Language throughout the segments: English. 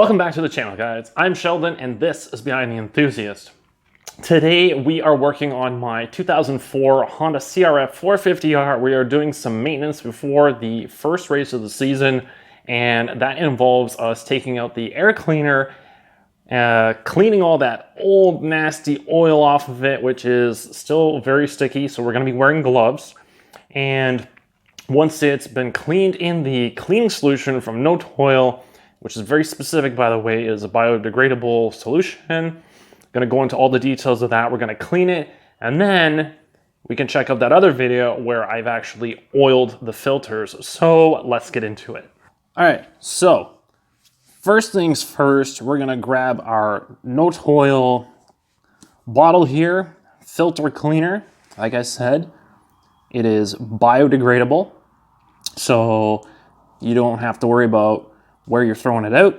Welcome back to the channel, guys. I'm Sheldon, and this is Behind the Enthusiast. Today, we are working on my 2004 Honda CRF 450R. We are doing some maintenance before the first race of the season, and that involves us taking out the air cleaner, cleaning all that old, nasty oil off of it, which is still very sticky, so we're going to be wearing gloves. And once it's been cleaned in the cleaning solution from No Toil, which is very specific, by the way, is a biodegradable solution. Gonna go into all the details of that. We're gonna clean it, and then we can check out that other video where I've actually oiled the filters. So let's get into it. All right, so first things first, we're gonna grab our No Toil bottle here, filter cleaner. Like I said, it is biodegradable, so you don't have to worry about where you're throwing it out.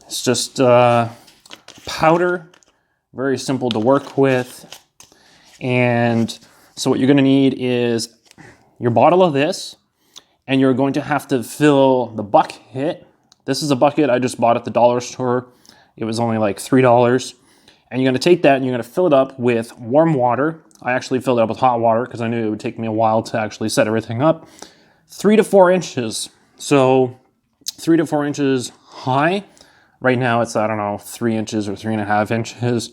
It's just powder, very simple to work with. And so what you're gonna need is your bottle of this, and you're going to have to fill the bucket. This is a bucket I just bought at the dollar store. It was only like $3. And you're gonna take that and you're gonna fill it up with warm water. I actually filled it up with hot water because I knew it would take me a while to actually set everything up. 3 to 4 inches. So 3 to 4 inches high. Right now it's, I don't know, 3 inches or 3.5 inches.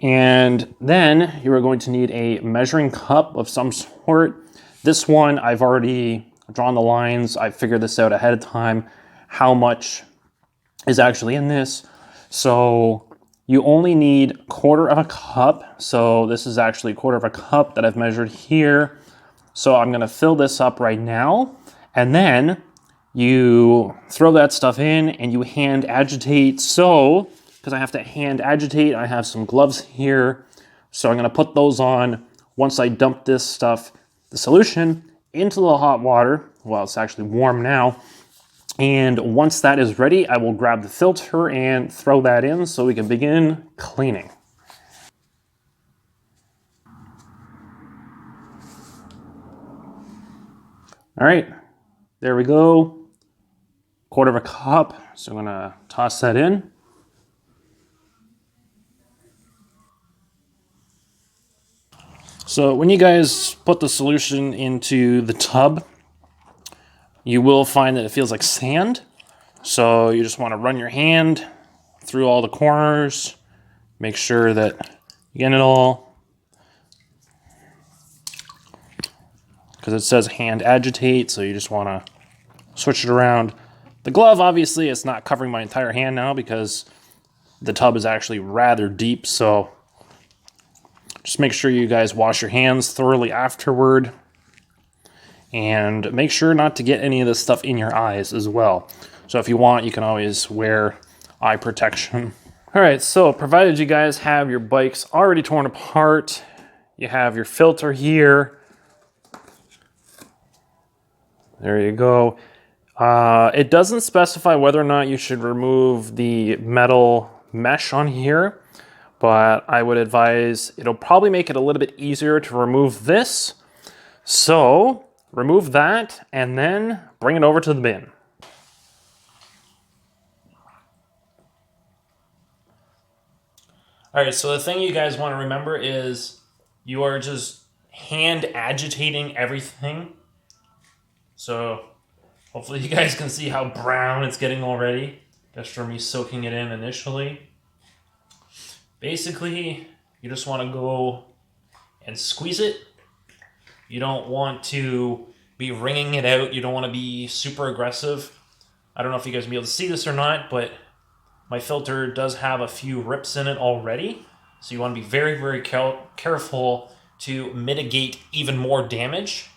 And then you are going to need a measuring cup of some sort. This one, I've already drawn the lines. I figured this out ahead of time, how much is actually in this. So you only need 1/4 of a cup. So this is actually 1/4 of a cup that I've measured here. So I'm gonna fill this up right now, and then you throw that stuff in and you hand agitate. So, because I have to hand agitate, I have some gloves here. So I'm gonna put those on once I dump this stuff, the solution, into the hot water. Well, it's actually warm now. And once that is ready, I will grab the filter and throw that in so we can begin cleaning. All right, there we go. 1/4 of a cup. So I'm gonna toss that in. So when you guys put the solution into the tub, you will find that it feels like sand. So you just want to run your hand through all the corners, make sure that you get it all. Because it says hand agitate, so you just want to switch it around. The glove, obviously, it's not covering my entire hand now because the tub is actually rather deep, so just make sure you guys wash your hands thoroughly afterward, and make sure not to get any of this stuff in your eyes as well. So if you want, you can always wear eye protection. All right, so provided you guys have your bikes already torn apart, you have your filter here. There you go. It doesn't specify whether or not you should remove the metal mesh on here, but I would advise it'll probably make it a little bit easier to remove this. So remove that and then bring it over to the bin. All right, so the thing you guys want to remember is you are just hand agitating everything. So hopefully you guys can see how brown it's getting already, just from me soaking it in initially. Basically, you just want to go and squeeze it. You don't want to be wringing it out. You don't want to be super aggressive. I don't know if you guys will be able to see this or not, but my filter does have a few rips in it already. So you want to be very, very careful to mitigate even more damage.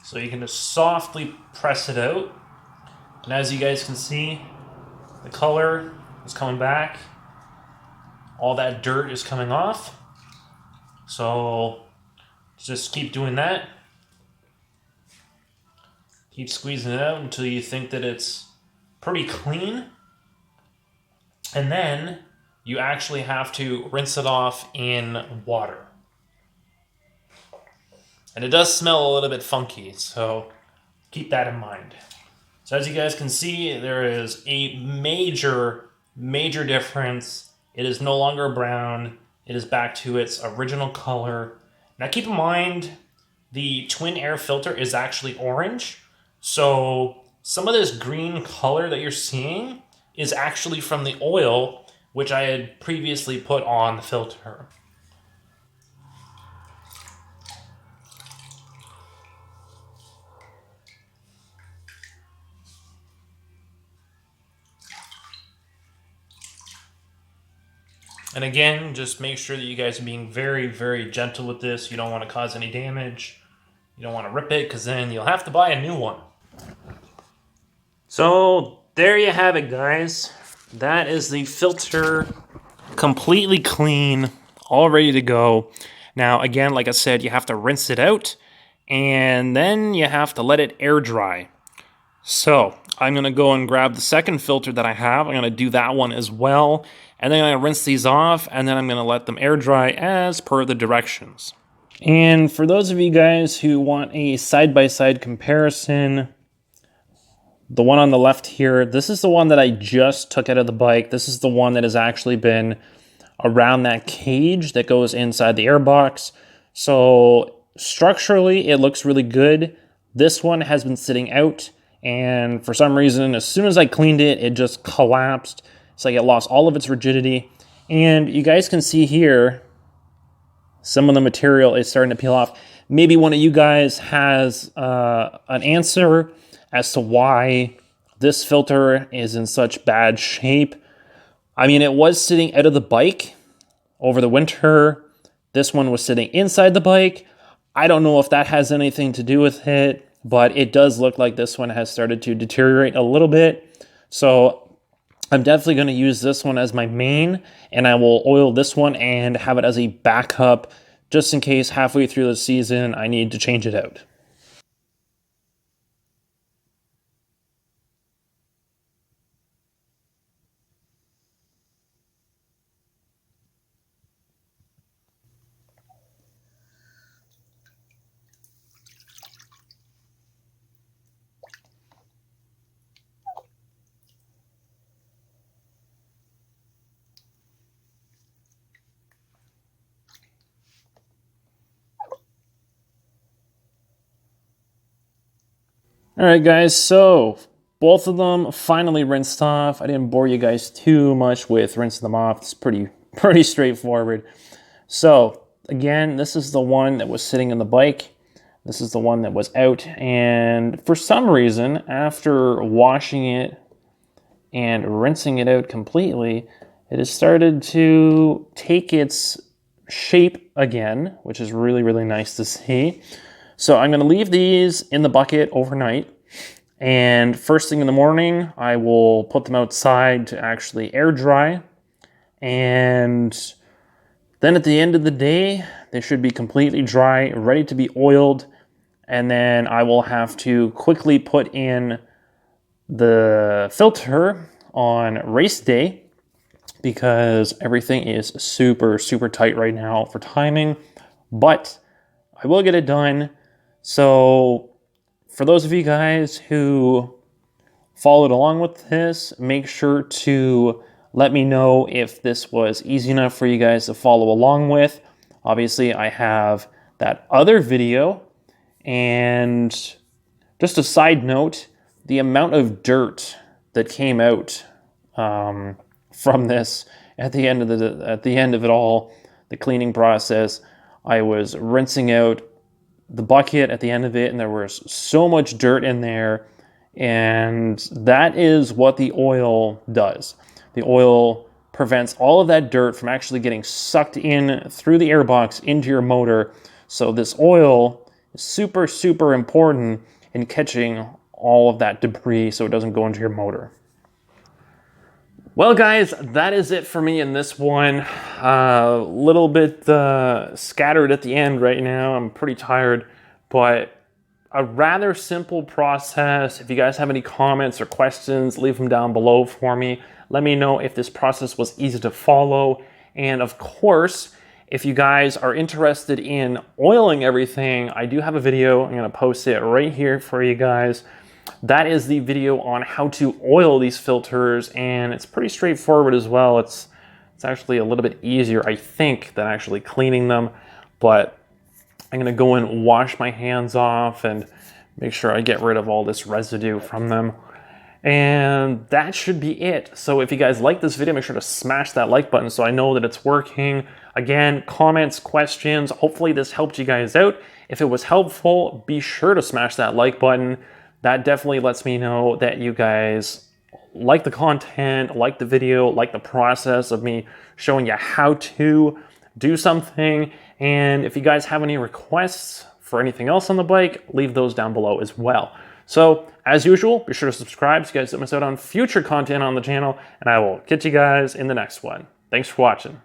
So you can just softly press it out. And as you guys can see, the color is coming back. All that dirt is coming off. So just keep doing that. Keep squeezing it out until you think that it's pretty clean. And then you actually have to rinse it off in water. And it does smell a little bit funky, so keep that in mind. So as you guys can see, there is a major difference. It is no longer brown. It is back to its original color. Now keep in mind, the twin air filter is actually orange. So some of this green color that you're seeing is actually from the oil, which I had previously put on the filter. And again, just make sure that you guys are being very gentle with this. You don't want to cause any damage. You don't want to rip it, because then you'll have to buy a new one. So there you have it, guys. That is the filter, completely clean, all ready to go. Now, again, like I said, you have to rinse it out, and then you have to let it air dry. So I'm going to go and grab the second filter that I have. I'm going to do that one as well. And then I'm going to rinse these off, and then I'm going to let them air dry as per the directions. And for those of you guys who want a side-by-side comparison, the one on the left here, this is the one that I just took out of the bike. This is the one that has actually been around that cage that goes inside the airbox. So structurally, it looks really good. This one has been sitting out, and for some reason, as soon as I cleaned it, it just collapsed. It's like it lost all of its rigidity. And you guys can see here, some of the material is starting to peel off. Maybe one of you guys has an answer as to why this filter is in such bad shape. I mean, it was sitting out of the bike over the winter. This one was sitting inside the bike. I don't know if that has anything to do with it, but it does look like this one has started to deteriorate a little bit. So I'm definitely going to use this one as my main, and I will oil this one and have it as a backup just in case halfway through the season I need to change it out. All right, guys, so both of them finally rinsed off. I didn't bore you guys too much with rinsing them off. It's pretty straightforward. So again, this is the one that was sitting in the bike. This is the one that was out. And for some reason, after washing it and rinsing it out completely, it has started to take its shape again, which is really nice to see. So I'm going to leave these in the bucket overnight, and first thing in the morning, I will put them outside to actually air dry, and then at the end of the day, they should be completely dry, ready to be oiled, and then I will have to quickly put in the filter on race day because everything is super tight right now for timing, but I will get it done. So for those of you guys who followed along with this, make sure to let me know if this was easy enough for you guys to follow along with. Obviously, I have that other video, and just a side note, the amount of dirt that came out from this at the end of it all, the cleaning process, I was rinsing out the bucket at the end of it, and there was so much dirt in there, and that is what the oil does. The oil prevents all of that dirt from actually getting sucked in through the airbox into your motor. So this oil is super important in catching all of that debris so it doesn't go into your motor. Well, guys, that is it for me in this one. A little bit scattered at the end right now. I'm pretty tired, but a rather simple process. If you guys have any comments or questions, leave them down below for me. Let me know if this process was easy to follow. And of course, If you guys are interested in oiling everything, I do have a video. I'm gonna post it right here for you guys. That is the video on how to oil these filters, and it's pretty straightforward as well. It's actually a little bit easier, I think, than actually cleaning them, but I'm gonna go and wash my hands off and make sure I get rid of all this residue from them. And that should be it. So if you guys like this video, make sure to smash that like button so I know that it's working. Again, comments, questions, hopefully this helped you guys out. If it was helpful, be sure to smash that like button. That definitely lets me know that you guys like the content, like the video, like the process of me showing you how to do something. And if you guys have any requests for anything else on the bike, leave those down below as well. So as usual, be sure to subscribe so you guys don't miss out on future content on the channel, and I will catch you guys in the next one. Thanks for watching.